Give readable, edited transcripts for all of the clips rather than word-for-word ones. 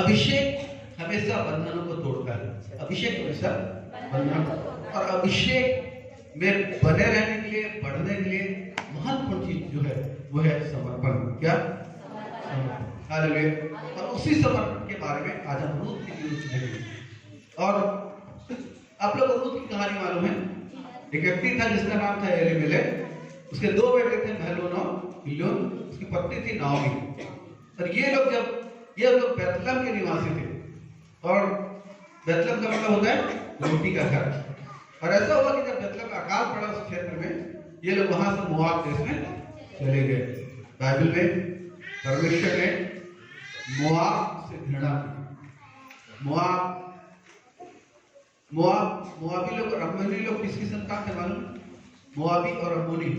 अभिषेक हमेशा बंधनों को तोड़ता है। अभिषेक हमेशा बंधनों, और अभिषेक में बने रहने के लिए, बढ़ने के लिए महत्वपूर्ण चीज जो है वो है समर्पण। क्या? समर्पण। हालेलुया। और उसी समर्पण के बारे में आज हम रूत की न्यूज़ देखेंगे। और आप लोग रूत की कहानी मालूम है? एक व्यक्ति था जिसका नाम था एलीमेलेक। उसके दो बेटे थे, महलोन और किल्योन। उसकी पत्नी थी नाओमी। और ये लोग बैतलहम के निवासी थे। और बैतलहम का मतलब होता है रोटी का घर। और ऐसा हुआ कि जब बैतलहम का अकाल पड़ा उस क्षेत्र में, ये लोग वहां से मोआब देश में चले गए। बाइबल में परमेश्वर ने मोआब से घृणा की। मोआबी लोग और अम्मोनी लोग किसकी संतान थे मालूम? मोआबी और अम्मोनी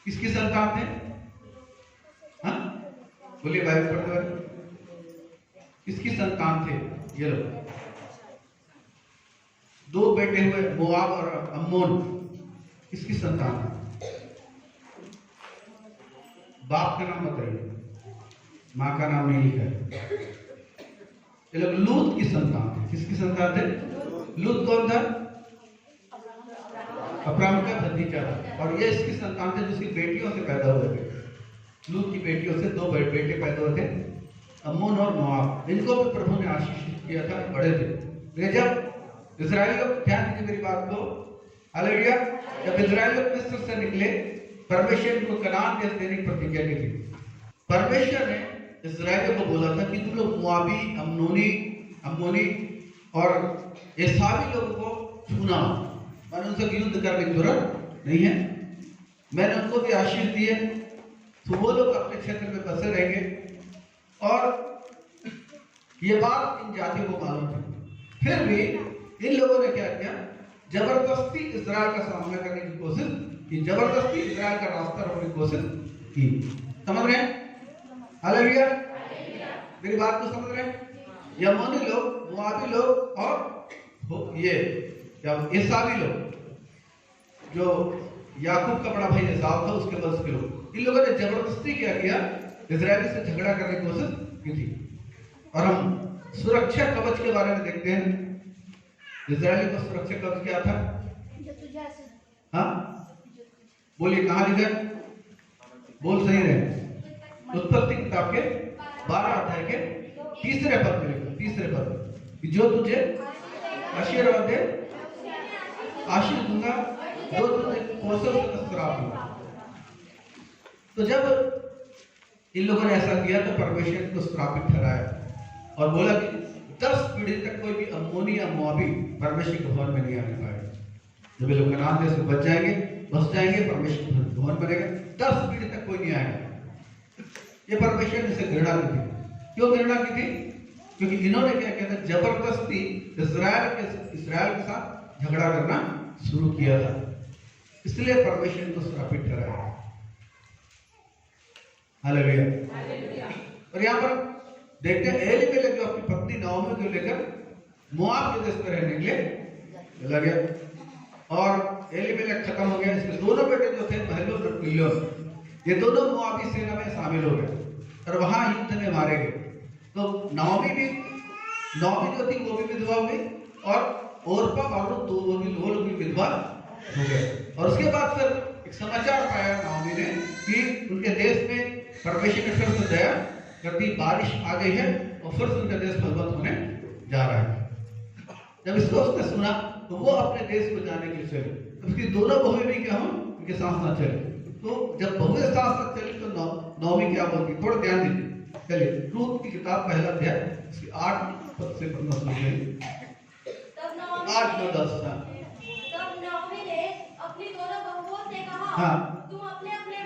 किसकी संतान थे? हाँ बोलिए, बाइबल पढ़ते हुए किसकी संतान थे ये लोग? दो बेटे हुए मोआब और अम्मोन, किसकी संतान थे? बाप का नाम बताइए, माँ का नाम नहीं लिखा है। ये लोग लूत की संतान थे। किसकी संतान थे? लूत कौन था? अब्राहम का भतीजा था। और ये इसकी संतान थे जिसकी बेटियों से पैदा हुए थे। लूत की बेटियों से दो बेटे पैदा हुए थे, अम्मोन और मोआब। इनको भी प्रभु ने आशीषित किया था, बड़े थे। जब इस्राएली लोग, ध्यान दीजिए मेरी बात को, हालेलुया, जब इस्राएली लोग मिस्र से निकले, परमेश्वर को कनान देश देने की प्रतिज्ञा की थी। परमेश्वर ने इस्राएलियों को बोला था कि तुम लोग मोआबी, अम्मोनी और एसावी लोगों को छूना, मैंने उनसे युद्ध करने की जरूरत नहीं है। मैंने उनको भी आशीष दी है, तो वो लोग अपने क्षेत्र में बसे रहेंगे। और ये बात इन जातियों को मालूम थी। फिर भी इन लोगों ने क्या किया? जबरदस्ती इस्राएल का सामना करने की कोशिश की, जबरदस्ती इस्राएल का रास्ता रोकने की कोशिश की। समझ रहे हैं? हालेलुया, मेरी बात को समझ रहे हैं? अम्मोनी लोग, मोआबी लोग और ये एसावी लोग, जो याकूब का बड़ा भाई एसाव था, उसके वंश के लोग, इन लोगों ने जबरदस्ती क्या किया? इजरायली से झगड़ा करने की कोशिश की थी। और हम सुरक्षा कवच के बारे में देखते हैं। इजरायली का सुरक्षा कवच क्या था? हाँ बोलिए, कहाँ लिखा? बोल सही रहे। उत्पत्ति किताब के 12 अध्याय के तीसरे पद में लिखा, तीसरे पद, जो तुझे आशीर्वाद दे आशीष दूंगा, जो तुझे कोसों से श्राप दूंगा। तो जब इन लोगों ने ऐसा किया तो परमेश्वर को श्रापित ठहराया और बोला कि 10 पीढ़ी तक कोई भी अम्मोनी या मोआबी परमेश्वर के भवन में नहीं आने पाएगा। जब ये लोग कनान देश में बच जाएंगे, परमेश्वर भवन बनेगा, 10 पीढ़ी तक कोई नहीं आएगा। ये परमेश्वर ने इसे घृणा की थी। क्यों घृणा की थी? क्योंकि इन्होंने क्या किया था? जबरदस्ती इस्राएल के साथ झगड़ा करना शुरू किया था, इसलिए परमेश्वर को श्रापित ठहराया। हालेलुया। और यहाँ पर देखते हैं एलीमेलेक जो अपनी पत्नी नाओमी को लेकर मोआब के देश में रहने के लिए चला गया। और एलीमेलेक खत्म हो गया। इसके दोनों बेटे जो थे, महलोन और किल्योन, ये दोनों मोआबी सेना में शामिल हो गए और वहां युद्ध में मारे गए। तो नाओमी जो थी वो भी विधवा हो गई, और ओरपा और वो लोग भी विधवा हो गए। और उसके बाद फिर एक समाचार पाया नाओमी ने कि उनके देश में परमेश्वर ने फिर से दया कर दी, बारिश आ गई है और फिर से उनका देश फलवत होने जा रहा है। जब इसको उसने सुना तो वो अपने देश को जाने के लिए चले। तो उसकी दोनों बहुएं भी क्या हो, उनके साथ साथ चले। तो जब बहुएं साथ साथ चली तो नाओमी क्या बोलती, थोड़ा ध्यान दीजिए। चलिए, रूत की किताब पहला अध्याय, इसकी 8 पद से 15 सुन लीजिए। 8, 9, 10। तब नाओमी ने अपनी दोनों बहुओं से कहा, हाँ, तुम अपने अपने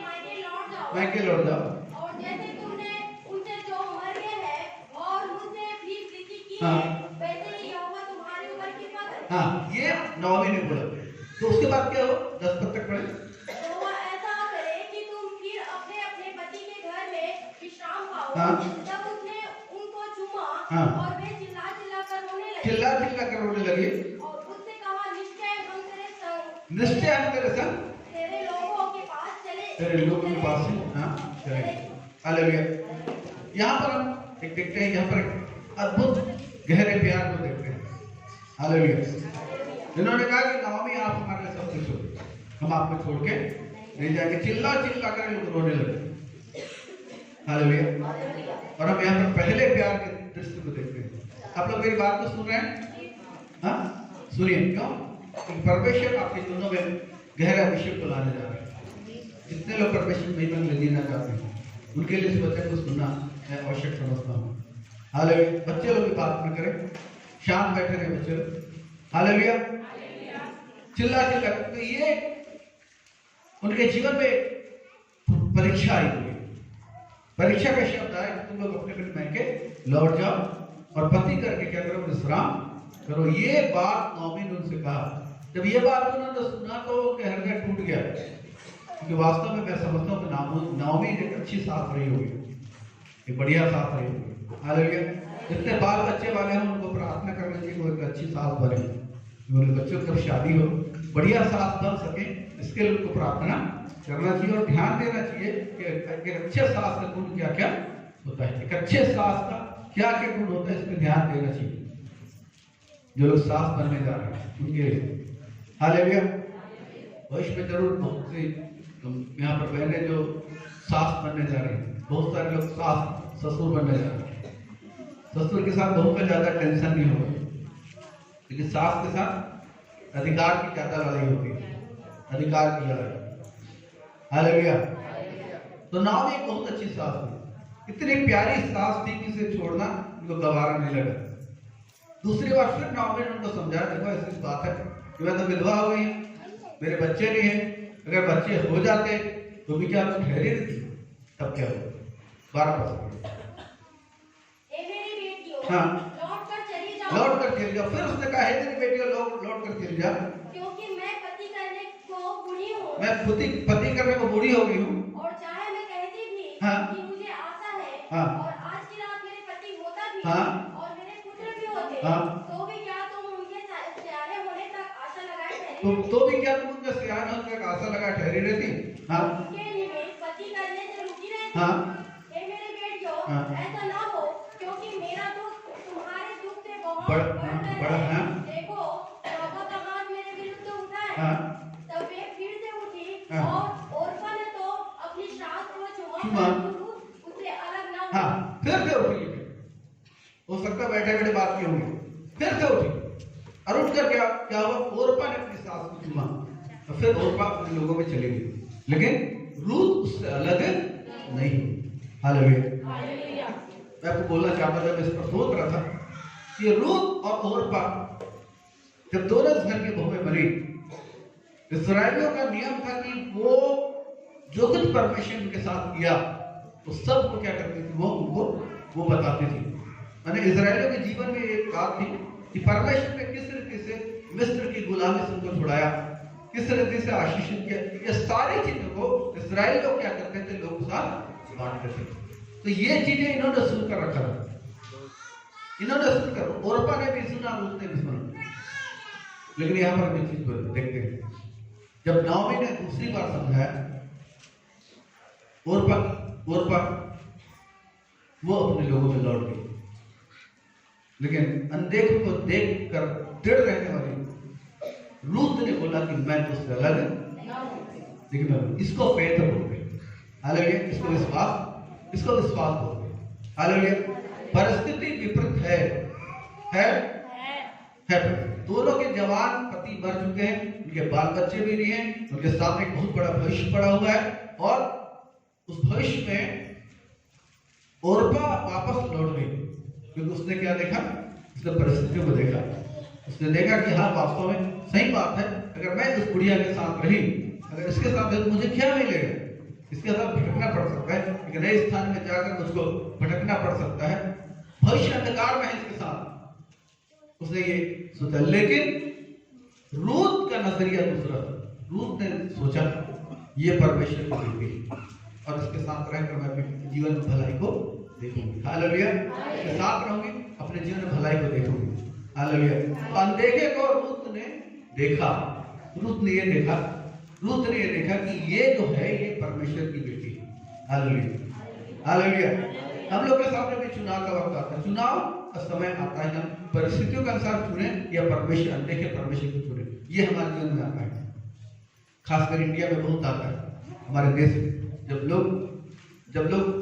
मायके लौट जाओ। और जैसे तुमने उनसे जो मर्यादा है और मुझसे भी प्रीति की हाँ, है, वैसे ही यहोवा तुम्हारे ऊपर कृपा करे। हाँ, ये नाओमी ने बोला। तो उसके बाद क्या हो? 10 पद तक पढ़े। यहोवा ऐसा करे कि तुम फिर अपने अपने पति के घर में विश्राम पाओ। हाँ। तब उसने उनको चूमा, हाँ। और वे चिल्ला चिल्ला कर रोने लगे। चिल्ला कर रोने लगे। और उससे कहा, निश्चय हम तेरे संग, निश्चय हम तेरे संग तेरे लोगों के पास चले, तेरे लोगों के पास से, हाँ, चले। हालेलुया। यहाँ पर हम एक देखते हैं यहाँ पर अद्भुत गहरे प्यार को देखते हैं। हालेलुया। जिन्होंने कहा कि नाओमी आप हमारे लिए सब कुछ हो, हम आपको छोड़ के नहीं जाएंगे। चिल्ला चिल्ला कर लोग रोने लगे। हालेलुया। और हम यहाँ पर पहले प्यार के दृश्य को देखते हैं। आप लोग मेरी बात को सुन रहे हैं? हाँ, सुनिए। क्यों? परमेश्वर आपके दोनों में गहरा अभिषेक को लाने जा रहे हैं। जितने लोग परमेश्वर महिमा में जीना चाहते हैं उनके लिए इस वचन को सुनना मैं आवश्यक समझता हूँ। हालेलुया। बच्चे लोग की बात न करें, शांत बैठे रहे बच्चे लोग। हालेलुया। चिल्ला चिल्ला। तो ये उनके जीवन में परीक्षा आई हुई। परीक्षा का शब्द आया कि तुम लोग अपने अपने मैके लौट जाओ और पति करके क्या करो, विश्राम करो। ये बात नाओमी ने उनसे कहा। जब ये बात उन्होंने सुना तो उनका हृदय टूट गया, क्योंकि वास्तव में मैं समझता हूँ कि नाओमी एक अच्छी सास रही होगी, एक बढ़िया सास रही होगी। हालेलुया। जितने बाल बच्चे वाले हैं उनको प्रार्थना करना चाहिए वो एक अच्छी सास बने, उनके बच्चों की जब शादी हो बढ़िया सास बन सके, इसके लिए उनको प्रार्थना करना चाहिए और ध्यान देना चाहिए कि एक अच्छे सास का गुण क्या क्या होता है, एक अच्छे सास का क्या क्या गुण होता है, इस पर ध्यान देना चाहिए जो लोग सास बनने जा रहे हैं उनके लिए। हालेलुया। भविष्य में जरूर बहुत से यहाँ पर बहनें जो सास बनने जा रही हैं, बहुत सारे लोग सास ससुर बनने जा रहे हैं। ससुर के साथ बहू का ज्यादा टेंशन नहीं होगा, लेकिन सास के साथ अधिकार की ज्यादा लड़ाई होती है, अधिकार की लड़ाई। हालेलुया। तो नाओमी एक बहुत अच्छी सास थी, इतनी प्यारी सास थी कि इसे छोड़ना उनको गवारा नहीं लगा। दूसरी बार फिर नाओमी ने उनको समझाया, देखो ऐसी बात है कि मैं तो विधवा हो गई, मेरे बच्चे नहीं हैं, अगर बच्चे हो जाते तो भी क्या तुम ठहरी रहती, तब क्या हो। 12%। हाँ, लौट कर चली जाओ। फिर उसने कहा, हे मेरी बेटियों लौट कर चली जा, क्योंकि मैं पति करने को बूढ़ी हूँ। मैं पति करने को बूढ़ी हो गई हूँ। और चाहे मैं कहती भी हाँ, कि मुझे आशा है, हाँ, और आज की रात मेरे पति होता भी, हाँ, और मेरे पुत्र भी होते, हाँ, तो भी क्या तुम उनके सयाने होने तक आशा लगाए ठहरी? तो भी क्या तुम उनके सयाने होने तक आशा लगाए ठहरी रहती? हाँ, उनके निमित्त पति करने से रुकी रहती? हाँ, हे मेरे बेटियों, हाँ, ऐसा ना हो, क्योंकि मेरा दुख तुम्हारे दुख से बहुत बड़ा है। देखो, यहोवा का हाथ मेरे विरुद्ध उठा है। हाँ, तब वे फिर से उठी, हाँ, और ओर्फा ने तो अपनी सास को चुमा, चुमा, उससे अलग ना हाँ, फिर से उठी। हो सकता है बैठे बैठे बात की होगी, फिर से उठी और उठकर क्या हुआ, ओर्फा ने अपनी सास को चुमा और फिर ओर्फा अपने लोगों में चली गई, लेकिन रूत उससे अलग नहीं हुई। हालेलुया। मैं आपको बोलना चाहता था, मैं इस पर सोच रहा था कि रूत और ओर्फा जब दोनों घर की बहुएं बनी, इस्राएलियों का नियम था कि वो जो कुछ परमेश्वर के साथ किया तो सब को क्या करती थी, वो उनको वो बताती थी। मैंने इस्राएलियों के जीवन में एक बात थी कि परमेश्वर ने किस रीति से मिस्र की गुलामी से उनको छुड़ाया, किस रीति से आशीषित किया, ये सारी चीजों को इस्राएल लोग क्या करते थे, लोग साथ बांटते थे। तो ये चीजें इन्होंने सुनकर रखा था, इन्होंने सुनकर, ओर्पा ने भी सुना, रूत ने भी सुना। लेकिन यहाँ पर हम चीज देखते हैं, जब नाओमी ने दूसरी बार समझाया, ओर्पा वो अपने लोगों में लौट गई, लेकिन अनदेख को देख कर दृढ़ रहने वाली रूत ने बोला कि मैं तो उससे अलग है, लेकिन इसको फेथ बोलते हैं। हालेलुया। इसको विश्वास बोलते हैं। हालेलुया। परिस्थिति विपरीत है। दोनों के जवान पति मर चुके हैं, उनके बाल बच्चे भी नहीं हैं, उनके सामने एक बहुत बड़ा भविष्य पड़ा हुआ है, और उस भविष्य में ओर्पा वापस लौट गई, क्योंकि उसने क्या देखा, उसने परिस्थितियों को देखा, उसने देखा कि हाँ वास्तव में सही बात है, अगर मैं उस बुढ़िया के साथ रही, अगर इसके साथ तो मुझे क्या मिलेगा, इसके साथ भटकना पड़ सकता है, एक नए स्थान में जाकर मुझको भटकना पड़ सकता है, भविष्य अंधकार में है इसके साथ। उसने ये सोचा, लेकिन रूत का नजरिया दूसरा था। रूत ने सोचा ये परमेश्वर की बेटी और इसके साथ रहकर मैं अपने जीवन में भलाई को देखूंगी। हालेलुया। इसके साथ रहूंगी, अपने जीवन में भलाई को देखूंगी। हालेलुया। अनदेखे को रूत ने देखा, रूत ने ये देखा कि ये जो है ये परमेश्वर की बेटी है। हालेलुया। हालेलुया। हम लोग के सामने भी चुनाव का वक्त आता है, चुनाव का समय आता है, हम परिस्थितियों के अनुसार चुने या परमेश्वर अनदेखे परमेश्वर को चुने, ये हमारे जीवन में आता है। खासकर इंडिया में बहुत आता है, हमारे देश में जब लोग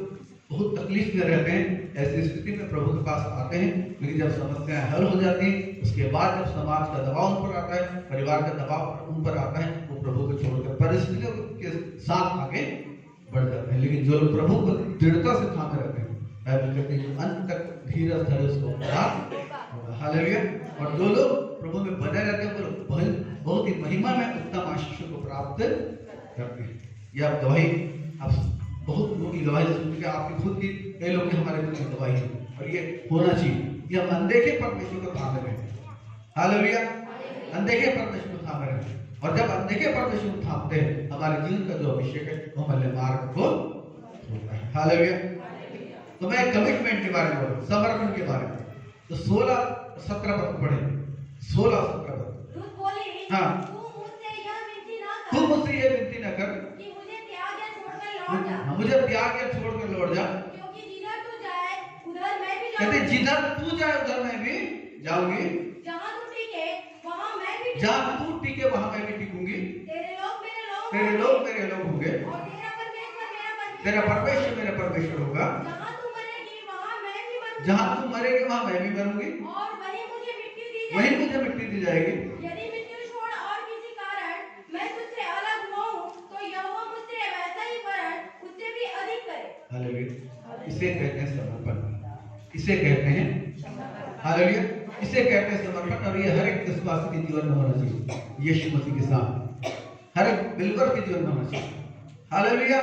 बहुत तकलीफ में रहते हैं, ऐसी स्थिति में प्रभु के पास आते हैं, लेकिन जब समस्याएं हल हो जाती हैं, उसके बाद जब समाज का दबाव उन पर आता है, परिवार का दबाव उन पर आता है, वो प्रभु को छोड़कर परिस्थितियों के साथ आगे बढ़ जाते हैं। लेकिन जो लोग प्रभु को दृढ़ता से थामे रहते हैं, बाइबल कहती है जो अंत तक धीरज धरे उसको प्राप्त होगा। हालेलुया। और जो लोग प्रभु में बने रहते हैं वो बहुत ही महिमा में उत्तम आशीषों को प्राप्त करते हैं। यह गवाही आप बहुत लोगों की गवाही सुनकर आपकी खुद की कई लोग की हमारे दिल में गवाही है, और ये होना चाहिए कि हम अनदेखे परमेश्वर को थामे रहें। हालेलुया। अनदेखे परमेश्वर को थामे रहें, और जब अनदेखे परमेश्वर को थामते हैं, हमारे जीवन का जो अभिषेक है वो हमारे मार्ग को होता है। हालेलुया। तो मैं कमिटमेंट के बारे में बोलूं, समर्पण के बारे में। तो 16-17 पद पढ़े, 16-17 पद। रुत बोली, हाँ, तू मुझसे यह विनती न कर कि मुझे त्याग या छोड़कर लौट जा। मुझे त्याग या छोड़कर लौट जा, क्योंकि जिधर तू जाए उधर मैं भी कहते जाऊंगी। जिधर तू जाए उधर मैं भी जाऊंगी, जहाँ तू टिके वहाँ मैं भी जहाँ तू टिके वहां मैं भी टिकूंगी। तेरे लोग मेरे लोग तेरे लोग मेरे लोग होंगे, और तेरा परमेश्वर मेरा परमेश्वर होगा। जहाँ तू मरेगी वहाँ मैं भी मरूंगी, जहाँ तू मरेगी वहां मैं भी मरूंगी, और वहीं मुझे मिट्टी दी वहीं जाएगी। मुझे मिट्टी दी जाएगी। यदि मृत्यु छोड़ और किसी कारण मैं तुझसे अलग हूँ, तो यहोवा मुझसे वैसा ही वरन उससे भी अधिक करे। हालेलुया। इसे कहते हैं समर्पण, इसे कहते हैं हालेलुया, इसे कहते हैं समर्पण। और ये हर एक विश्वासी के जीवन में होना चाहिए, यीशु मसीह के साथ हर एक बिलीवर के जीवन में होना चाहिए। हालेलुया।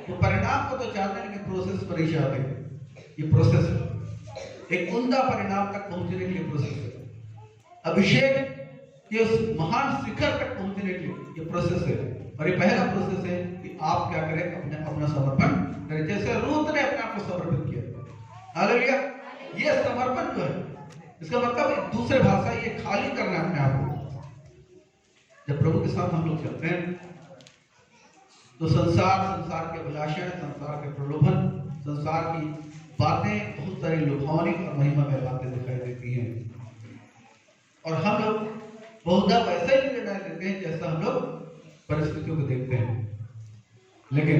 तो परिणाम को तो चाहते हैं कि प्रोसेस पर ही चाहते हैं, ये प्रोसेस है, एक उम्दा परिणाम तक पहुंचने के लिए प्रोसेस है, अभिषेक के उस महान शिखर तक पहुंचने के लिए ये प्रोसेस है। और ये पहला प्रोसेस है कि आप क्या करें, अपना समर्पण करें, जैसे रूत ने अपने आप को समर्पित किया। हालेलुया। ये समर्पण जो है, इसका मतलब एक दूसरे भाषा ये खाली करना अपने आप को। जब प्रभु के साथ हम लोग चलते हैं तो संसार के अभिलाषा, संसार के प्रलोभन, संसार की बातें, बहुत सारी लुभावनी और महिमा में बातें दिखाई देती हैं, और हम लोग बहुधा वैसा ही निर्णय लेते हैं जैसा हम लोग परिस्थितियों को देखते हैं। लेकिन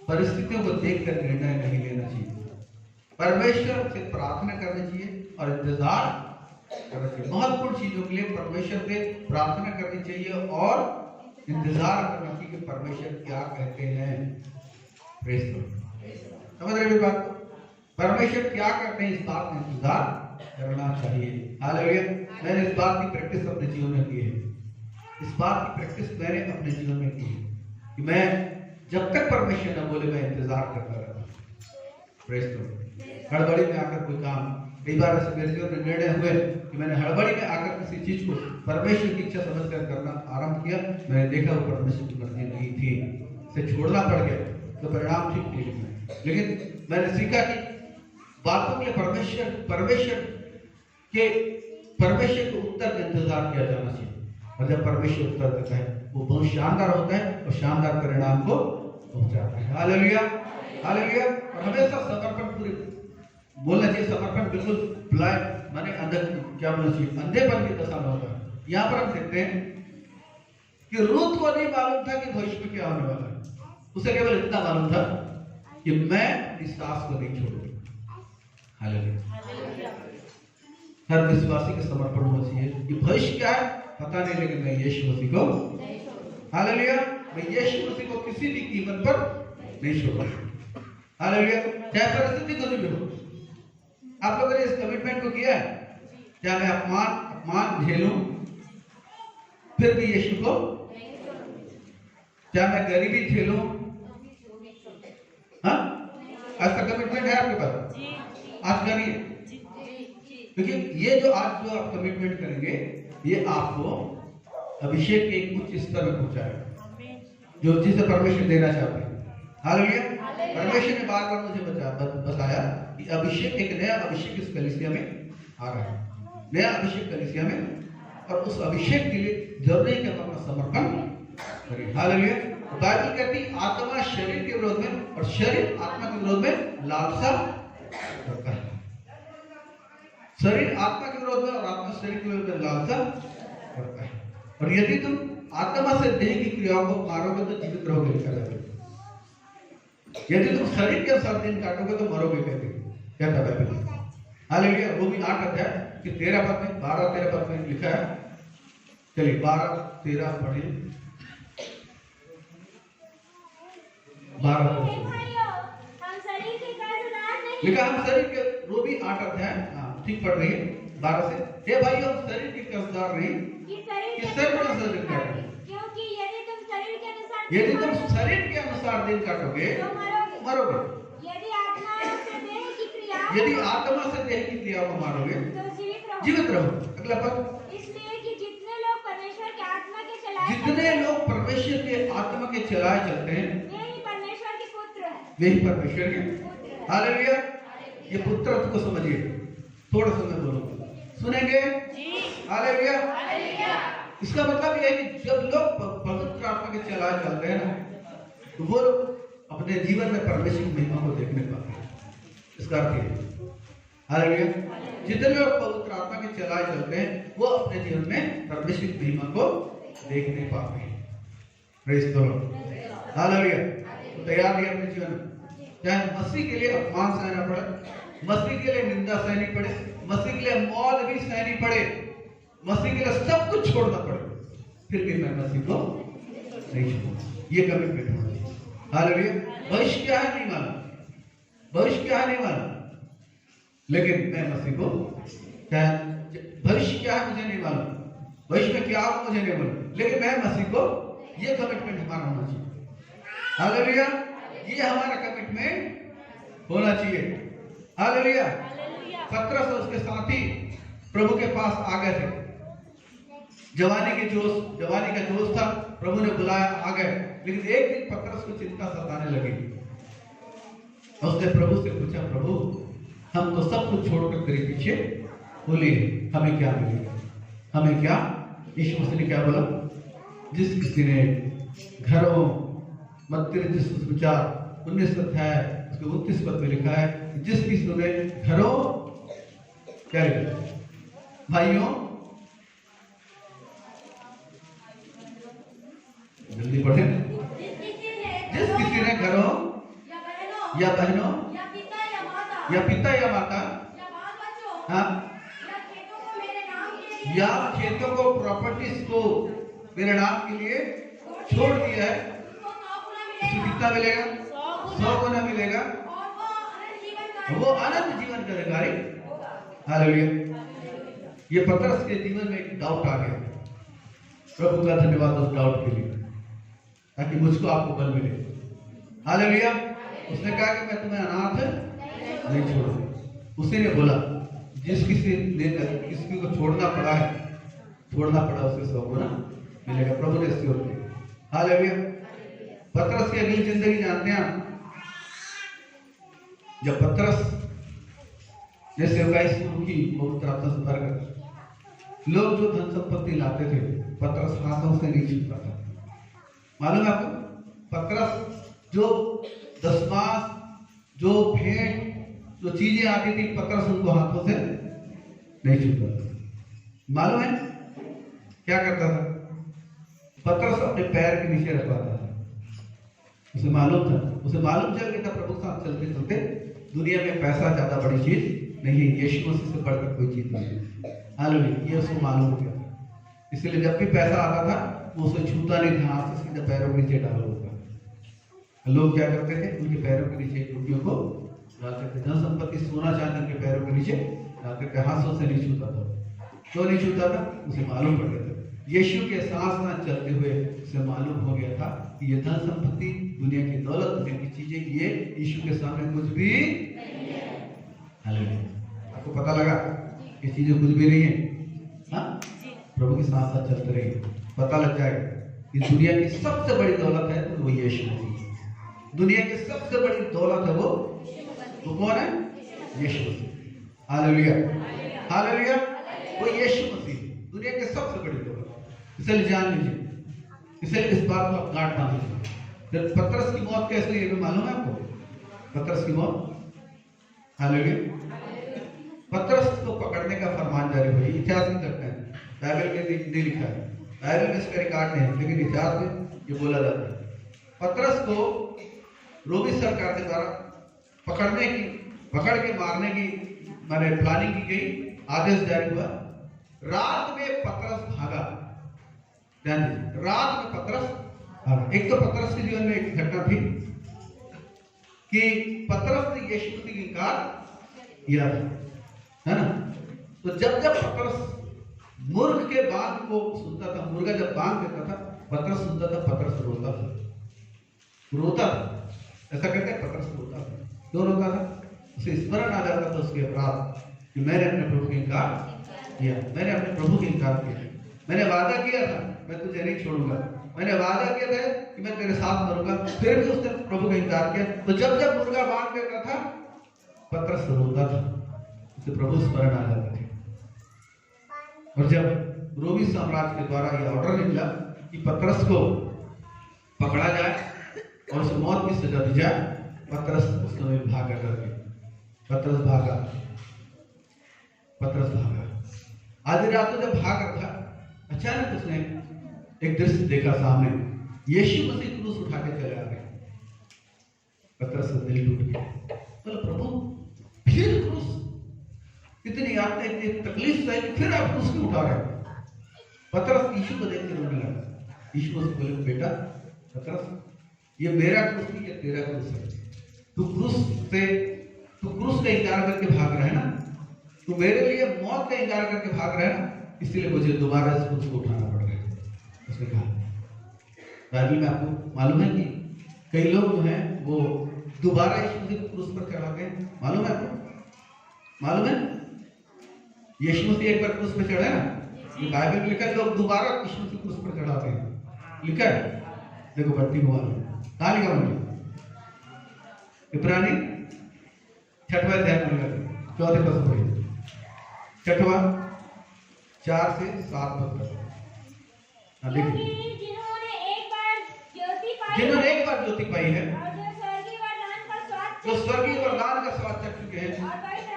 परिस्थितियों को देखकर निर्णय नहीं लेना चाहिए, परमेश्वर से प्रार्थना करनी चाहिए और इंतजार करना चाहिए। महत्वपूर्ण चीजों के लिए परमेश्वर से प्रार्थना करनी चाहिए और इंतजार करना चाहिए कि परमेश्वर क्या कहते हैं। Praise God. समझ रहे बात को? परमेश्वर क्या कहते हैं, इस बात में इंतजार करना चाहिए। हालेलुया। मैंने इस बात की प्रैक्टिस अपने जीवन में की है, इस बात की प्रैक्टिस मैंने अपने जीवन में की है कि मैं जब तक परमेश्वर न बोले मैं इंतजार करता रहता। Praise God. हड़बड़ी में आकर कोई काम, कई बार ऐसे मेरे जीवन में निर्णय हुए कि मैंने हड़बड़ी में आकर किसी चीज को परमेश्वर की इच्छा समझकर करना आरंभ किया, मैंने देखा वो परमेश्वर की मर्जी नहीं थी, इसे छोड़ना पड़ गया, तो परिणाम ठीक नहीं हुआ। लेकिन मैंने सीखा कि बातों के लिए परमेश्वर के उत्तर का इंतजार किया जाना चाहिए, और जब परमेश्वर उत्तर देता है वो बहुत शानदार होता है और शानदार परिणाम को पहुंचाता है। हालेलुया। हालेलुया। और हमेशा समर्पण पूरे बोलना चाहिए, समर्पण बिल्कुल ब्लाइंड माने अंधे, क्या बोलना चाहिए, अंधेपन की दशा में होता है। यहाँ पर हम देखते हैं कि रूत को नहीं मालूम था कि भविष्य में क्या होने वाला है, उसे केवल इतना मालूम था कि मैं अपनी सास को नहीं छोड़ूंगी। हालेलुया। हर विश्वासी का समर्पण होना चाहिए कि भविष्य क्या है पता नहीं, लेकिन मैं यीशु मसीह को, हालेलुया, मैं यीशु मसीह को किसी भी कीमत पर नहीं छोड़ूंगा। हालेलुया। चाहे परिस्थिति कुछ भी हो। आप लोगों ने इस कमिटमेंट को किया है, क्या मैं अपमान झेलूं फिर भी यीशु को, क्या मैं गरीबी झेलूं, हाँ, ऐसा कमिटमेंट है आपके पास? आज करिए, क्योंकि ये जो आज जो आप कमिटमेंट करेंगे ये आपको अभिषेक के एक उच्च स्तर में पहुंचाएगा, जो जिसे परमेश्वर देना चाहते हैं। हालेलुया। परमेश्वर ने बार बार मुझे बताया कि अभिषेक, एक नया अभिषेक इस कलीसिया में आ रहा है, नया अभिषेक कलीसिया में, और उस अभिषेक के लिए जरूरी है कि हम अपना समर्पण करें। हालेलुया। बाइबल कहती है आत्मा शरीर के विरोध में और शरीर आत्मा के विरोध में लालसा करता है। शरीर आत्मा के विरोध में और आत्मा शरीर के विरोध में लालसा करता है। और यदि तुम आत्मा से देह की क्रियाओं को मारोगे तो जीवित रहोगे, लिखा है। यदि तुम शरीर के अनुसार दिन काटोगे तो मरोगे, कहता बाइबल। हालेलुया। रोमी 8 अध्याय कि 13 पद में 12-13 पद में लिखा है। चलिए 12-13 पढ़िए। 12 लिखा हम शरीर के, रोमी 8 अध्याय, ठीक पढ़ रही है 12 से। हे भाई हम शरीर के कर्जदार नहीं कि शरीर के अनुसार दिन काटोगे, क्योंकि यदि तुम शरीर के अनुसार दिन काटोगे तो मरोगे। यदि आत्मा से देह की क्रियाओं को मारोगे तो जीवित जीवित रहो। अगला पद, इसलिए कि जितने लोग परमेश्वर के आत्मा के चलाए चलते हैं यही परमेश्वर के पुत्र हैं। यही परमेश्वर के। हालेलुया। ये पुत्रत्व को समझिए। थोड़ा सा मैं बोलूंगा, सुनेंगे? हालेलुया। इसका मतलब यह है कि जब लोग पवित्र आत्मा के चलाए चलते हैं ना, तो वो अपने जीवन में परमेश्वर की महिमा को देखने पाते हैं। इसका अर्थ है हालेलुया, जितने लोग पवित्र आत्मा के चलाए चलते हैं वो अपने जीवन में परमेश्वर की महिमा को देख नहीं पाते हैं। Praise the Lord. हालेलुया। तैयार रहिए अपने जीवन में, चाहे मसीह के लिए अपमान सहना पड़े, मसीह के लिए निंदा सहनी पड़े, मसीह के लिए मौत भी सहनी पड़े, मसीह के लिए सब कुछ छोड़ना पड़े, फिर भी मैं मसीह को नहीं छोड़ूंगा। ये कमिटमेंट होना चाहिए। हालेलुया। भविष्य क्या है नहीं मालूम, भविष्य क्या है नहीं मालूम, लेकिन मैं मसीह को, भविष्य क्या है मुझे नहीं मालूम, भविष्य में क्या हो मुझे नहीं मालूम, लेकिन मैं मसीह को, ये कमिटमेंट हमारा होना चाहिए। हालेलुया। ये हमारा कमिटमेंट होना चाहिए। हालेलुया। पतरस और उसके साथी प्रभु के पास आ गए थे। जवानी का जोश था, प्रभु ने बुलाया, आ गए। लेकिन एक दिन पतरस को चिंता सताने लगी। उसने प्रभु से पूछा, प्रभु हम तो सब कुछ छोड़कर तेरे पीछे बोले, हमें क्या मिलेगा, हमें क्या? यीशु मसीह ने क्या बोला? जिस किसी ने घरों, मत्ती 19 अध्याय उसके 29 पद में लिखा है, जिस किसी ने घरों, क्या लिखा भाइयों, जल्दी पढ़े, जिस किसी ने घरों या बहनों या पिता या माता या खेतों को, प्रॉपर्टीज को मेरे नाम के लिए छोड़ दिया है, उसे कितना मिलेगा? 100 गुना मिलेगा, वो अनंत जीवन का अधिकारी। हालेलुया। ये पतरस के जीवन में एक डाउट आ गया। प्रभु का धन्यवाद उस डाउट के लिए, ताकि मुझको आपको बल मिले। हालेलुया। उसने कहा कि मैं तुम्हें अनाथ नहीं छोड़ूंगा। उसी ने बोला, जिस किसी को छोड़ना पड़ा उसे 100 गुना मिलेगा। प्रभु ने इसकी ओर किया। हालेलुया। पतरस की अगली जिंदगी जानते हैं आप? जब पतरस ने सेवकाई शुरू की, पवित्र आत्मा से भरकर, लोग जो धन संपत्ति लाते थे पतरस हाथों से नहीं छूता था। मालूम है आपको? पतरस जो दशमास, जो भेंट, जो चीजें आती थी, पतरस उनको हाथों से नहीं छूता था। मालूम है क्या करता था? पतरस अपने पैर के नीचे रखवाता था। उसे मालूम चल गया था, प्रभु के साथ चलते चलते दुनिया में पैसा ज्यादा बड़ी चीज नहीं है, यीशु मसीह से बढ़कर कोई चीज नहीं है। हालेलुया। ये उसको मालूम हो गया था, इसलिए जब भी पैसा आता था वो उसे छूता नहीं था, हाथ से सीधा पैरों के नीचे डाला होता। लोग क्या करते थे? उनके पैरों के नीचे रुपयों को डालते थे। धन संपत्ति, सोना चांदी उनके पैरों के नीचे डालते थे, हाथों से नहीं छूता था। क्यों नहीं छूता था? उसे मालूम पड़ गया था। यीशु के साथ साथ चलते हुए उसे मालूम हो गया था कि ये धन संपत्ति, दुनिया की दौलत, दुनिया की चीजें, ये यीशु के सामने कुछ भी नहीं है। हालेलुया। आपको पता लगा ये चीजें कुछ भी नहीं है? हाँ, प्रभु के साथ साथ चलते रहिए, पता लग जाएगा कि दुनिया की सबसे बड़ी दौलत है तो वो यीशु मसीह। दुनिया की सबसे बड़ी दौलत है वो कौन है? यीशु मसीह। हालेलुया। हालेलुया। वो यीशु मसीह दुनिया की सबसे बड़ी दौलत। इसलिए जान लीजिए, इसलिए इस बात को आप गांठ बांध लीजिए। फिर पतरस की मौत कैसे हुई ये मालूम है आपको? पतरस की मौत, हालेलुया, पतरस को पकड़ने का फरमान जारी हुई। इतिहास नहीं करते हैं, बाइबल में नहीं लिखा है, बाइबल में इसका रिकॉर्ड नहीं है, लेकिन इतिहास में ये बोला जाता है। पतरस को रोमी सरकार के द्वारा पकड़ के मारने की मैंने प्लानिंग की गई, आदेश जारी हुआ। रात में पतरस भागा, ध्यान दीजिए, रात में पतरस भागा। एक तो पतरस के जीवन में एक घटना थी कि पतरस ने यीशु मसीह की इनकार किया था, है ना। तो जब जब पतरस मुर्ग के बांग को सुनता था, मुर्गा जब बांग देता था, पतरस सुनता था, पतरस रोता था। ऐसा कहते हैं, पतरस रोता था। क्यों रोता था? उसे स्मरण आ जाता था उसके अपराध कि मैंने अपने प्रभु की इनकार किया, मैंने अपने प्रभु की इनकार किया, मैंने वादा किया था मैं तुझे नहीं छोड़ूंगा, मैंने वादा किया था कि मैं तेरे साथ मरूंगा, फिर भी उसने प्रभु का इनकार किया। तो जब जब मुर्गा बांध देता था, पतरस रोता था, उसे प्रभु स्मरण आ जाता था। और जब रोमी साम्राज्य के द्वारा यह ऑर्डर निकला कि पतरस को पकड़ा जाए और उसे मौत की सजा दी जाए, पतरस उस समय भागा करके, पतरस भागा। आधी रात को जब भाग रहा था, अचानक उसने एक दृश्य देखा सामने, यीशु मसीह क्रूस उठा के चले आ गए। पतरस का दिल टूट गया, बोला प्रभु फिर क्रूस, इतनी आपने इतनी तकलीफ सही, फिर आप क्रूस क्यों उठा रहे? पतरस यीशु को देख के रोने लगा। यीशु उसको बोले, बेटा पतरस, ये मेरा क्रूस नहीं, ये तेरा क्रूस है। तू क्रूस का इनकार करके भाग रहा है ना, तू मेरे लिए मौत का इनकार करके भाग रहा है ना, इसलिए मुझे दोबारा इस क्रूस को उठाना पड़ रहा है। उसने कहा, बाइबल में आपको मालूम है कि कई लोग जो हैं वो दोबारा यीशु मसीह को क्रूस पर चढ़ा गए, मालूम है आपको? मालूम है? यीशु मसीह एक बार क्रूस पर चढ़े ना, ये बाइबल में लिखा है, लोग दोबारा यीशु मसीह क्रूस पर चढ़ाते हैं, लिखा है। देखो बट्टी को मालूम, कहाँ लिखा बट्टी? इब्रानी 6वां अध्याय में, 4 पद पढ़िए, 6वां 4 से 7 पद तक। जिन्होंने एक बार ज्योति पाई है, जो स्वर्गीय वरदान का स्वाद चख चुके हैं, और पवित्र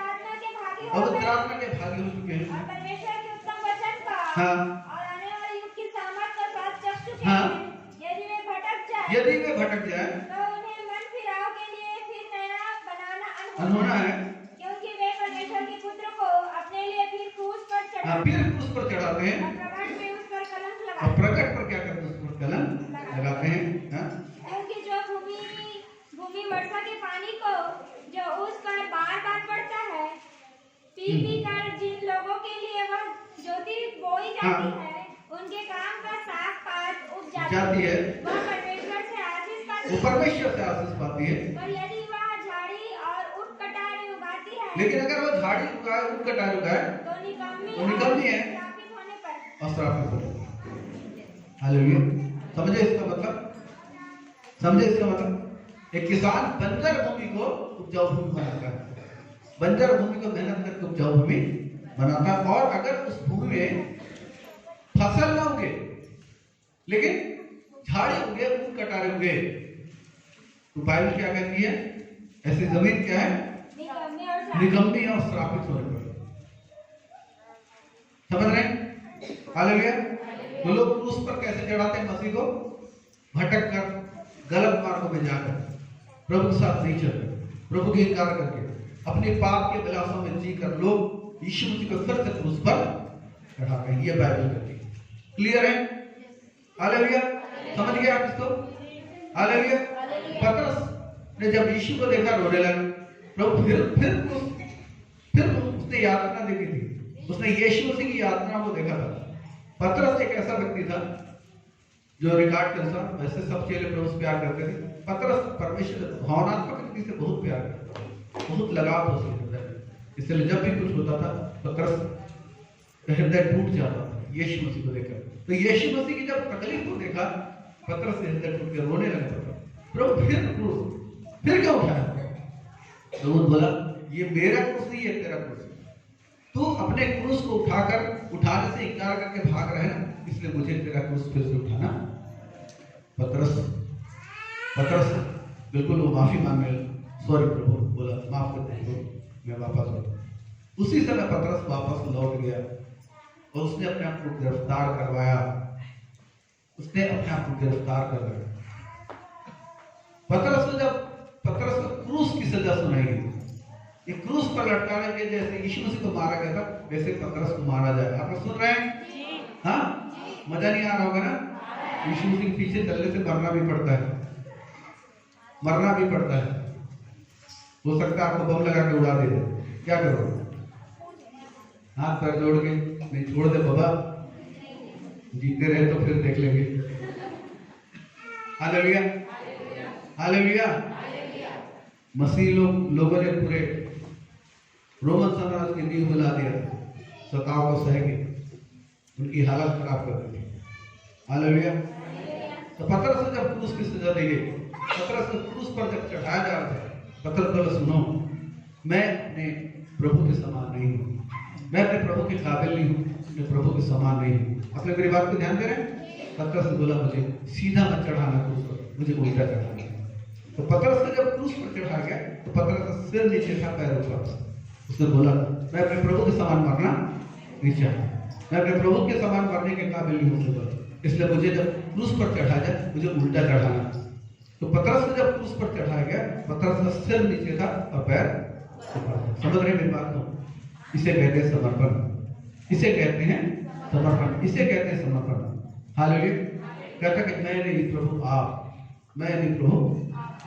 आत्मा के भागी हो चुके हैं, और परमेश्वर के उत्तम वचन का हाँ, और आने वाले युग की सामर्थ का स्वाद चख चुके हाँ, हैं। यदि वे भटक जाए तो उन्हें मन फिराव के लिए फिर नया बनाना अनहोना है, क्योंकि वे परमेश्वर के पुत्र को अपने लिए फिर क्रूस पर फिर क्रूस पर चढ़ाते हैं, और प्रकट में उस पर कलंक और लगाते हैं। प्रकट पर क्या करते हैं? उस पर कलंक लगाते हैं, हाँ? क्योंकि जो भूमि वर्षा के पानी को जो उस पर बार पड़ता है, पी कर जिन लोगों के लिए वह ज्योति बोई जाती है, उनके काम का साग पात उग जाती है, वह परमेश्वर से आशीष पाती है। पर यदि वह झाड़ी और उठ कटारी उगाती है, लेकिन अगर वो झाड़ी उगाए, उठ कटारी उगाए, तो निकम्मी है, श्रापित होने पर अश्रापित होने पर। हालेलुया। समझे इसका मतलब? एक किसान बंजर भूमि को उपजाऊ भूमि बनाता है, बंजर भूमि को मेहनत करके उपजाऊ भूमि बनाता है, और अगर उस भूमि में फसल ना उगे लेकिन झाड़ी उगे, ऊन कटारे उगे, तो बाइबल क्या कहती है? ऐसी जमीन क्या है? निकम्मी और श्रापित होने पर। समझ रहे हैं? हालेलुया। तो लोग क्रूस पर कैसे चढ़ाते हैं मसीह को? भटक कर, गलत मार्गों में जाकर, प्रभु के साथ नहीं चल, प्रभु की इनकार करके, अपने पाप के विलासों में जीकर लोग यीशु मसीह को फिर से क्रूस पर चढ़ाते हैं। ये बाइबल कहती है। क्लियर है? हालेलुया। समझ गए आप इसको? हालेलुया। पतरस ने जब यीशु को देखा रोने लगा, प्रभु फिर उसने यातना देखी थी, उसने यीशु मसीह की यातना को देखा था। पतरस एक ऐसा व्यक्ति था जो रिकॉर्ड के अनुसार, वैसे सब चेले प्रभु से प्यार करते थे, पतरस परमेश्वर भावनात्मक रीति से बहुत प्यार करता था, बहुत लगाव था उसके हृदय में। इसलिए जब भी कुछ होता था, पतरस का हृदय टूट जाता था यीशु मसीह को देखकर। तो यीशु मसीह की जब तकलीफ को देखा, पतरस के हृदय टूट के रोने लगा। प्रभु फिर क्या उठाया? तो वो बोला, ये मेरा क्रूस नहीं है, तेरा क्रूस। तू अपने क्रूस को उठाने से इनकार करके भाग रहा है ना, इसलिए मुझे तेरा क्रूस फिर से उठाना। पतरस पतरस बिल्कुल वो माफी मांगने, सॉरी प्रभु बोला, माफ कर दो, मैं वापस लौट। उसी समय पतरस वापस लौट गया और उसने अपने आप को गिरफ्तार करवाया, उसने अपने आप को गिरफ्तार करवाया। पतरस को क्रूस की सजा सुनाई गई। ये क्रूस पर लटकाने के जैसे यीशु मसीह को मारा गया था, वैसे पतरस को मारा जाए। आप लोग सुन रहे हैं? हाँ, मजा नहीं आ रहा होगा ना? यीशु मसीह के पीछे चलने से मरना भी पड़ता है, मरना भी पड़ता है। हो सकता है आपको बम लगा के उड़ा दे, क्या करो? हाथ पैर जोड़ के नहीं, छोड़ दे बाबा, जीते रहे तो फिर देख लेंगे। Hallelujah, hallelujah. मसीह लोगों ने पूरे रोमन साम्राज्य की नींव हिला दिया, सताव को सह के उनकी हालत खराब कर दी। हालेलुया। तो पतरस को जब क्रूस की सजा दी गई, पतरस को क्रूस पर जब चढ़ाया जा रहा था, पतरस बोला, सुनो, मैं अपने प्रभु के समान नहीं हूँ, मैं अपने प्रभु के काबिल नहीं हूँ, मैं प्रभु के समान नहीं हूँ। आप लोग मेरी बात को ध्यान दे रहे हैं? पतरस ने बोला, मुझे सीधा मत चढ़ाना क्रूस पर, मुझे उल्टा चढ़ाना। तो पतरस को जब क्रूस पर चढ़ा गया तो पतरस का सिर नीचे था, पैर ऊपर था। उसने बोला, मैं अपने प्रभु के समान मरना नहीं चाहता, मैं अपने प्रभु के समान मरने के काबिल नहीं हो सकता, इसलिए मुझे जब क्रूस पर चढ़ाया जाए मुझे उल्टा चढ़ाना। तो पतरस को जब क्रूस पर चढ़ाया गया, पतरस का सिर नीचे था और पैर ऊपर था। समझ रहे मेरी बात को? इसे कहते हैं समर्पण, इसे कहते हैं समर्पण, इसे कहते हैं समर्पण। हालेलुया। कहता कि मैं नहीं प्रभु आप, मैं नहीं प्रभु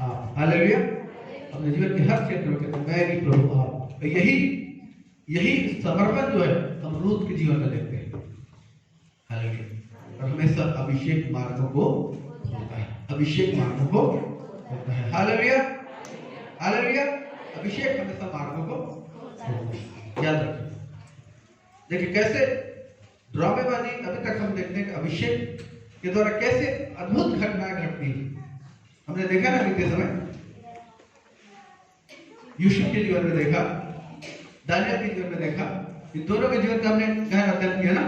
आप। हालेलुया। अपने जीवन के हर क्षेत्र में कहते हैं मैं नहीं प्रभु आप। तो यही समर्पण जो है हम रूत के जीवन में देखते हैं। हालेलुया। और हमेशा अभिषेक मार्गों को होता है, अभिषेक मार्गों को होता है। Hallelujah, hallelujah. अभिषेक हमेशा मार्गों को होता है, याद रखिए। देखिए कैसे ड्रामेबाजी अभी तक हम देखते हैं कि अभिषेक के द्वारा कैसे अद्भुत घटनाएं घटती हैं। हमने देखा ना बीते समय, यूसुफ के जीवन में देखा, दानियल के जीवन में देखा, इन दोनों के जीवन का हमने गहन अध्ययन किया ना।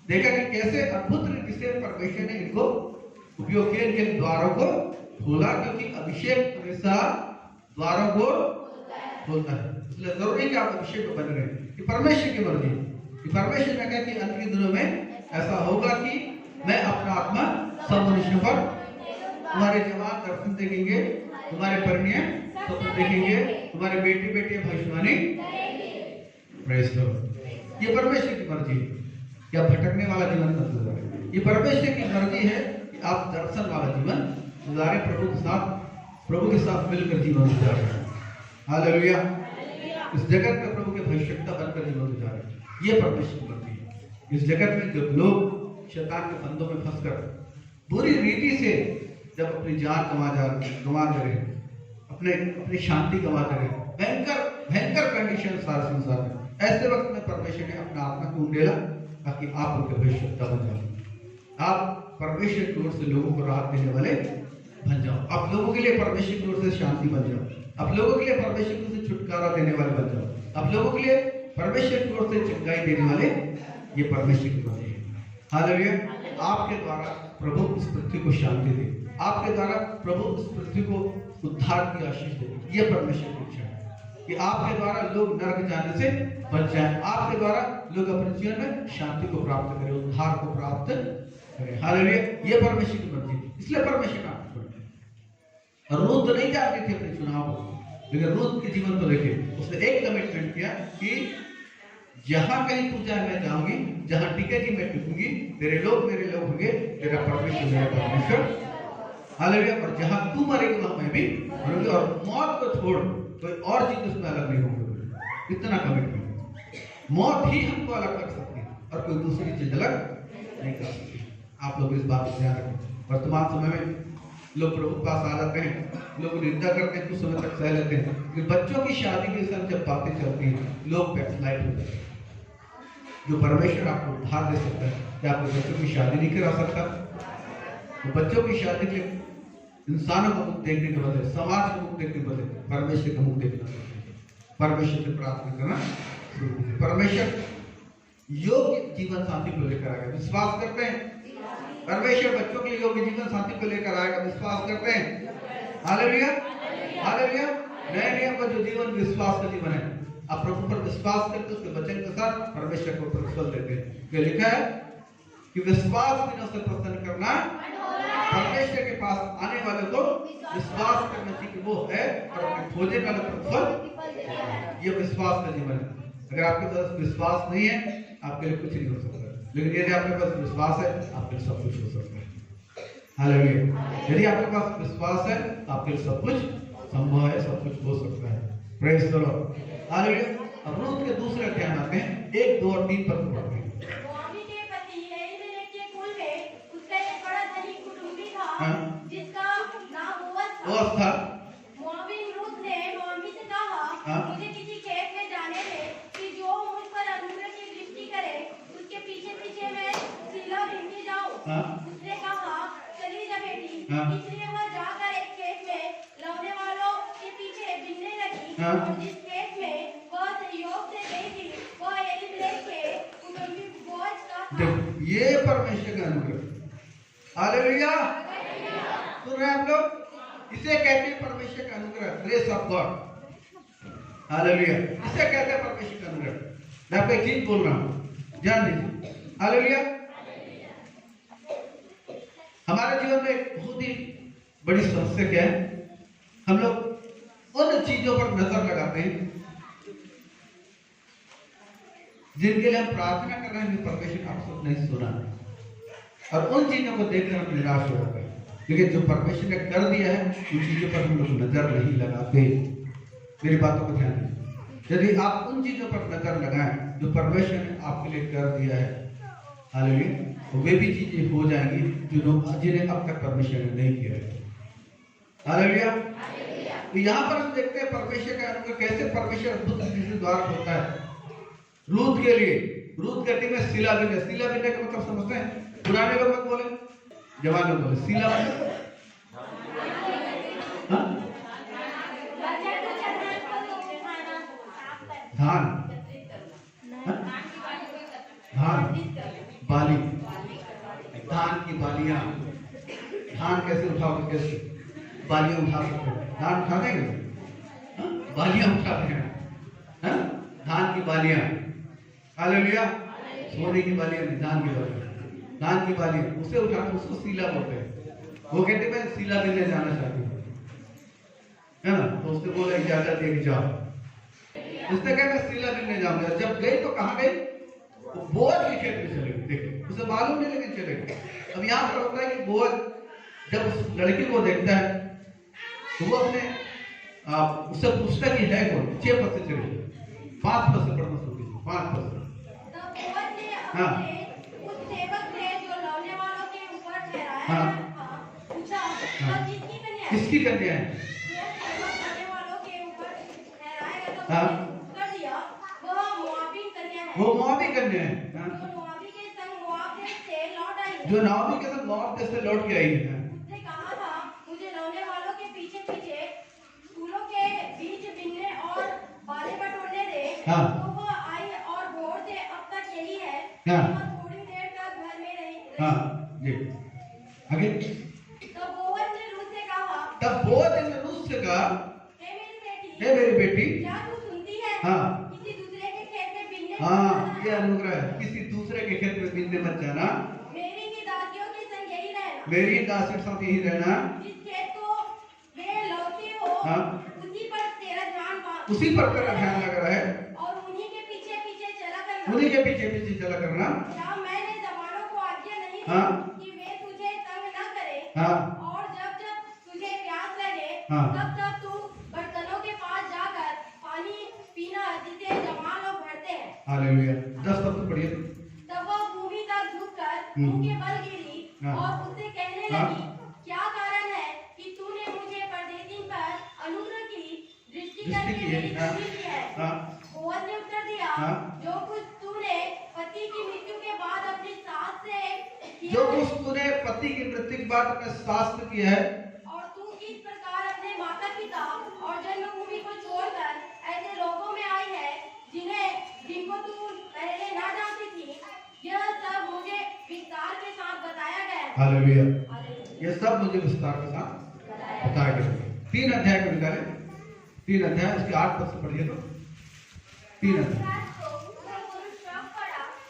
देखा कि कैसे अद्भुत रीति से परमेश्वर ने इनको उपयोग किया, इनके द्वारों को खोला, क्योंकि अभिषेक हमेशा द्वारों को खोलता है। इसलिए जरूरी कि आप अभिषेक में बने रहे। कि परमेश्वर की मर्जी, कि परमेश्वर ने कहा कि अंत के दिनों में ऐसा होगा कि मैं अपना आत्मा सब मनुष्यों पर, तुम्हारे जवान दर्शन देखेंगे, तुम्हारे परिणय स्वप्न देखेंगे, तुम्हारे बेटी बेटियां भविष्यवाणी। Praise the Lord. ये परमेश्वर की मर्जी है कि आप भटकने वाला जीवन मत गुजारें। ये परमेश्वर की मर्जी है कि आप दर्शन वाला जीवन गुजारें, प्रभु के साथ मिलकर जीवन गुजारें। हालेलुया। इस जगत में प्रभु के भविष्यता बनकर जीवन गुजारें। ये परमेश्वर की मर्जी है। इस जगत में जब लोग शैतान के फंदों में फंसकर बुरी रीति से जब अपनी जान गंवा दे रहे, अपनी शांति गंवा दे रहे, भयंकर कंडीशन सारे संसार में, ऐसे वक्त में परमेश्वर ने अपना आत्मा को उंडेला ताकि आप उनके भविष्यता बन जाओ। आप परमेश्वर की ओर से लोगों को राहत देने वाले बन जाओ। आप लोगों के लिए परमेश्वर की ओर से शांति बन जाओ। आप लोगों के लिए परमेश्वर की ओर से छुटकारा देने वाले बन जाओ। आप लोगों के लिए परमेश्वर की ओर से चंगाई देने वाले, ये परमेश्वर की मर्जी है। हालेलुया। आपके द्वारा प्रभु इस पृथ्वी को शांति दे, आपके द्वारा प्रभु इस पृथ्वी को उद्धार की आशीष दे। ये परमेश्वर की इच्छा है कि आपके द्वारा लोग नरक जाने से बच जाएं, आपके द्वारा लोग अपने जीवन में शांति को प्राप्त करें, उद्धार को प्राप्त करें। हालेलुया। ये परमेश्वर की मर्जी है, इसलिए परमेश्वर ने आपको चुना। रूत नहीं जानती थी अपने चुनाव को, लेकिन रूत के जीवन को लेके उसने एक कमिटमेंट किया कि जहां कहीं तू जाए मैं जाऊंगी, जहां टिकेगी मैं टिकूंगी, तेरे लोग मेरे लोग होंगे, तेरा परमेश्वर मेरा परमेश्वर। हालेलुया। और जहां तू मरेगी वहां मैं भी मरूंगी, और मौत को छोड़ कोई और चीज उसमें अलग नहीं होगी। इतना कमिटमेंट। मौत ही हमको अलग कर सकती है और कोई दूसरी चीज अलग नहीं कर सकती। आप लोग इस बात को ध्यान रखें। वर्तमान समय में लोग प्रभु के पास आ जाते हैं, लोग निंदा करते हैं, कुछ समय तक सह लेते हैं, लेकिन बच्चों की शादी के समय जब बातें चलती हैं लोग बैकस्लाइड हो जाते हैं। जो परमेश्वर आपको उद्धार दे सकता है, क्या आपके बच्चों की शादी नहीं करा सकता? तो बच्चों की शादी के इंसानों को मुख देखने के बदले, समाज को मुख देखने के बदले परमेश्वर का मुख देखना, परमेश्वर से प्रार्थना करना। परमेश्वर योग्य जीवन साथी को लेकर आ गया। विश्वास करते हैं? परमेश्वर बच्चों के लिए योग्य जीवन साथी को लेकर आएगा, विश्वास करते हैं? Hallelujah, hallelujah. नए नियम का जो जीवन विश्वास का जीवन है, आप प्रभु पर विश्वास करते उसके वचन के साथ परमेश्वर को प्रतिफल देते हैं। ये लिखा है कि विश्वास बिना उसे प्रसन्न करना, परमेश्वर के पास आने वाले को विश्वास करना चाहिए कि वो है और अपने खोजे वाले प्रतिफल। ये विश्वास का जीवन है। अगर आपके पास विश्वास नहीं है, आपके लिए कुछ नहीं हो सकता, लेकिन यदि आपके पास विश्वास है, आपके लिए सब कुछ हो सकता है। हालेलुया। यदि आपके पास विश्वास है, आपके लिए सब कुछ संभव है, सब कुछ हो सकता है। Praise the Lord, hallelujah. अब रूत के दूसरे अध्याय में आते हैं, 1, 2 और 3 पद पढ़ते हैं। मोआबी के पति एलीमेलेक के कुल में उसका एक बड़ा धनी कुटुंबी था, जिसका नाम बोअज था। मोआबी रूत ने नोएमी से कहा, मुझे किसी खेत में जाने दे कि जो मुझ पर अनुग्रह की दृष्टि करे, उसके पीछे पीछे मैं सिला बिनती जाऊं। उसने कहा, चली जा बेटी। इसलिए वह जाकर एक खेत में लौने वालों के पीछे बिनने लगी, और जिस खेत में वह संयोग से गई थी, वह एलीमेलेक के कुटुंबी बोअज का था। ये परमेश्वर का अनुग्रह। हालेलुया, सुन रहे हैं आप लोग? इसे कहते हैं परमेश्वर का अनुग्रह, ग्रेस ऑफ गॉड। हालेलुया, इसे कहते हैं परमेश्वर का अनुग्रह। मैं आपको एक चीज बोल रहा हूं, ध्यान दीजिए। हालेलुया। हमारे जीवन में एक बहुत ही बड़ी समस्या क्या है? हम लोग उन चीजों पर नजर लगाते हैं जिनके लिए हम प्रार्थना कर रहे हैं, परमेश्वर ने आपसे नहीं सुना, और उन चीजों को देखकर हम निराश हो जाते हैं। लेकिन जो परमेश्वर ने कर दिया है, उन चीजों पर हम लोग नजर नहीं लगाते। मेरी बातों को ध्यान दीजिए। यदि आप उन चीजों पर नजर लगाएं जो परमेश्वर ने आपके लिए कर दिया है, हालेलुया, तो वे भी चीजें हो जाएंगी जिन्हें अब तक परमेश्वर ने नहीं किया है। हालेलुया। तो यहाँ पर हम देखते हैं परमेश्वर का अनुग्रह कैसे परमेश्वर अद्भुत रीति से द्वार खोलता है रूत के लिए। रूत कहती है सिला बिनने। सिला बिनने का मतलब समझते हैं? पुराने लोग मत बोले, जवान लोग बोले। सिला मतलब धान, धान बाली, धान की बालियां। धान कैसे उठाओगे? कैसे बालियां उठा सकते हैं? धान उठा देंगे? बालियां उठाते हैं, धान की बालियां। हालेलुया। सोने की बालियां नहीं, धान की बालियां। धान की बालियां उसे उठाते, उसको सीला बोलते हैं। वो कहते मैं सीला बिनने जाना चाहती हूँ, है ना? तो उसने बोला इजाजत दे के जाओ। उसने कहा मैं सीला बिनने जाऊंगा। जब गई तो कहाँ गई? बोअज के खेत में चले गई। देखिए, उसे मालूम नहीं, लेकिन चले गए। अब यहाँ पर होता है कि बोअज जब उस लड़की को देखता है तो वो अपने उससे पूछता कि है कौन। 6 पद से चले, 5 पद से पढ़ना शुरू कीजिए। 5 पद से। हाँ, उस सेवक ने जो लौने वालों के ऊपर ठहराया हाँ, पूछा, वह किसकी कन्या है? किसकी कन्या है? लौने वालों के ऊपर ठहराया तो हाँ, उत्तर दिया, वह मोआबी कन्या है। वो मोआबी कन्या है, जो मोआबी के संग मोआब देश से लौट आई है। जो नाओमी के साथ मोआब देश से लौट के आई है। उसने कहा था, मुझे लौने वालों के पीछे पीछे फूलों के बीच बिनने और बाले बटोरने दे। हाँ, तो वह आई और भोर से अब तक यही है। हाँ, वह थोड़ी देर तक घर में रही। हाँ जी, आगे। तब बोअज ने रूत से कहा, तब बोअज ने रूत से कहा, हे मेरी बेटी, क्या तू सुनती है? हाँ, किसी दूसरे के खेत में बिनने हाँ, ये अनुग्रह है। किसी दूसरे के खेत में बिनने मत जाना। मेरी ही दासियों के संग यही रहना। मेरी दासी के साथ यही रहना। जिस खेत को वे लौटे हो, हाँ, उसी पर तेरा ध्यान उसी पर तेरा ध्यान लगा रहा है, और उन्हीं के पीछे पीछे चला करना। उन्हीं के पीछे पीछे चला करना। क्या मैंने जवानों को आज्ञा नहीं दी हाँ, कि वे तुझे तंग न करें? हाँ, और जब जब तुझे प्यास लगे, हाँ, तब तब तू बर्तनों के पास जाकर पानी पीना, जिसे जवान लोग भरते हैं। हालेलुया। 10 पद पढ़िए। तब वह भूमि तक झुककर मुंह के बल गिरी और उससे कहने लगी, क्या कारण है कि तूने मुझे परदेशी पर अनुग्रह की दृष्टि करके मेरी स्तुति की है? बोअज ने उत्तर दिया, जो कुछ तूने पति की मृत्यु के बाद अपनी सास से किया, जो कुछ तूने पति की मृत्यु के बाद अपने सास से किया है, और तू किस प्रकार अपने माता पिता और जन्मभूमि को छोड़कर ऐसे लोगों में आई है जिनको तू पहले ना जानती थी, यह सब मुझे विस्तार के साथ बताया गया है। हालेलुया। हालेलुया। ये सब मुझे विस्तार के साथ बताया गया। 3 अध्याय को निकाले, 3 अध्याय उसके 8 पद से पढ़िए तो 3 अध्याय।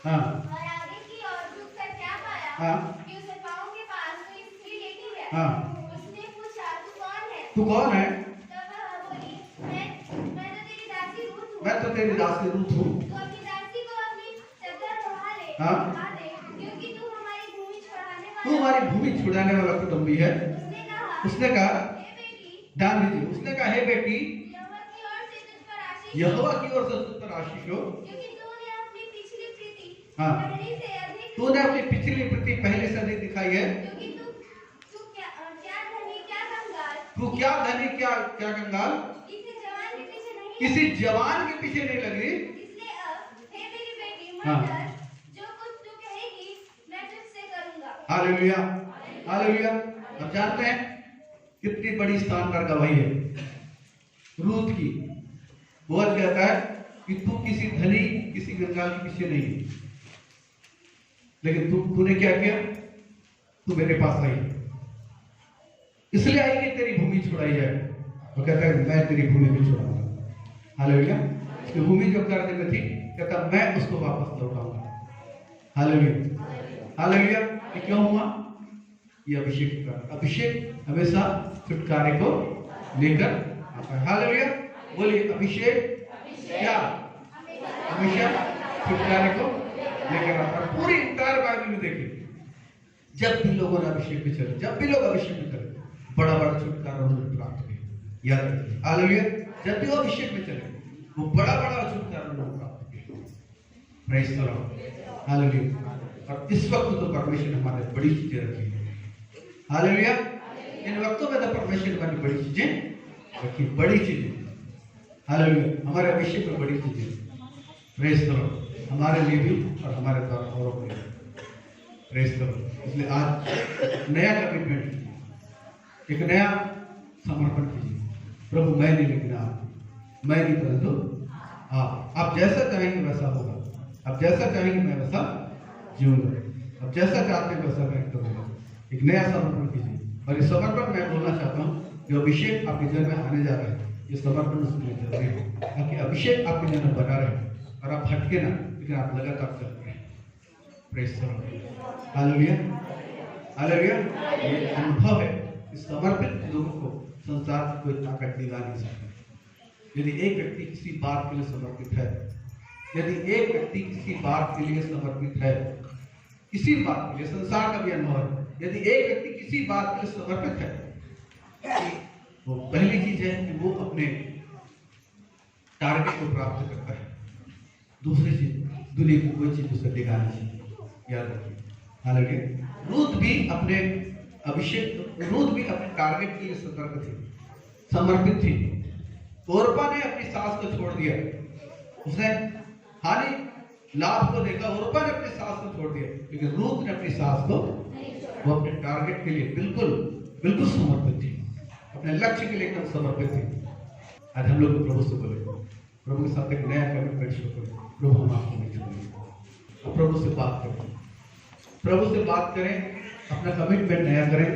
हाँ और आगे की ओर झुककर क्या पाया हाँ कि उसे पाँव के पास कोई स्त्री लेटी है। हाँ। उसने पूछा, तू कौन है? तू कौन है? तब वह बोली, मैं तो तेरी दासी रूथ हूँ। मैं तो तेरी दासी रूथ हूँ। तू अपनी दासी को अपनी चद्दर ओढ़ा ले, हाँ। ओढ़ा दे, क्योंकि तू हमारी भूमि छुड़ाने तू वाला। हमारी भूमि छुड़ाने वाला कुटुंबी है। उसने कहा, उसने कहा, हे बेटी, ध्यान दीजिए, उसने कहा, हे बेटी, यहोवा की ओर से तुझ पर आशीष यहोवा की ओर से तुझ पर आशीष हो, क्योंकि तूने अपनी पिछली प्रीति हाँ। पहले से अधिक तूने अपनी पिछली प्रति पहले से अधिक दिखाई है। क्योंकि तू क्या धनी क्या कंगाल तू क्या धनी क्या क्या कंगाल, किसी जवान के पीछे नहीं किसी जवान के पीछे नहीं लगी। इसलिए अब हे मेरी बेटी हाँ। मत डर, जो कुछ तू कहेगी मैं तुझसे करूंगा। Hallelujah, hallelujah. अब जानते हैं कितनी बड़ी शानदार गवाही है रूथ की। बोअज कहता है कि तू किसी धनी किसी कंगाल के पीछे नहीं, लेकिन तूने क्या किया? तू मेरे पास आई, इसलिए आई कि तेरी भूमि छुड़ाई जाए। वो कहता है मैं तेरी भूमि भी छुड़ाऊंगा। हालेलुया। उसकी भूमि जो कर्ज में थी, कहता मैं उसको वापस लौटाऊंगा। Hallelujah, hallelujah. ये क्यों हुआ? ये अभिषेक का, अभिषेक हमेशा छुटकारे को लेकर आता है। हालेलुया। बोलिए अभिषेक क्या? हमेशा छुटकारे को लेकर आता है। पूरी इंटायर बाइबल में देखिए, जब भी लोगों ने अभिषेक में चले, जब भी लोग अभिषेक में चले, बड़ा बड़ा छुटकारा उन्होंने प्राप्त किया। याद रखिए, हालेलुया। जब भी वो अभिषेक में चले, वो बड़ा बड़ा छुटकारा उन्होंने प्राप्त किया। Praise the Lord. हालेलुया। और इस वक्त तो परमेश्वर ने हमारे बड़ी चीजें रखी है। हालेलुया। इन वक्तों में तो परमेश्वर ने हमारी बड़ी चीजें रखी, बड़ी चीजें। हालेलुया। हमारे अभिषेक में बड़ी चीजें। Praise the Lord. हमारे लिए भी और हमारे द्वारा औरों के लिए। Praise the Lord. इसलिए आज नया कमिटमेंट कीजिए, एक नया समर्पण कीजिए। प्रभु मैं नहीं, लेकिन आप, मैं नहीं परंतु आप जैसा चाहेंगे वैसा होगा। आप जैसा चाहेंगे मैं वैसा जीऊंगा। अब जैसा चाहते हैं वैसा मैं करूंगा। एक नया समर्पण कीजिए। और ये समर्पण मैं बोलना चाहता हूँ, जो अभिषेक आपके जीवन में आने जा रहा है, ये समर्पण उसके लिए जरूरी है, ताकि अभिषेक आपके जीवन में बना रहे और आप हटके ना, लेकिन आप लगातार चल रहे हैं। Praise the Lord. Hallelujah, hallelujah. ये अनुभव है कि समर्पित लोगों को संसार की कोई ताकत दिला नहीं सकती। यदि एक व्यक्ति किसी बात के लिए समर्पित है, यदि एक व्यक्ति किसी बात के लिए समर्पित है, किसी बात के लिए, संसार का भी अनुभव है, यदि एक व्यक्ति किसी बात के लिए समर्पित है, वो पहली चीज है कि वो अपने टारगेट को प्राप्त करता है। दूसरी चीज, दुनिया की कोई चीज उसे दिखा नहीं चाहिए। याद रखिए। हालांकि रूथ भी अपने टारगेट के लिए सतर्क थी, समर्पित थी। ओरपा ने अपनी सास को छोड़ दिया, उसने हानि लाभ को देखा। ओरपा ने अपनी सास को छोड़ दिया, लेकिन रूथ ने अपनी सास को, वो अपने टारगेट के लिए बिल्कुल समर्पित थी, अपने लक्ष्य के लिए एकदम समर्पित थी। आज हम लोग प्रभु से बोले, प्रभु के साथ एक नया कमिटमेंट शुरू करें। प्रभु हम आपको नहीं छोड़ेंगे। प्रभु से बात करें, प्रभु से बात करें, अपना कमिटमेंट नया करें।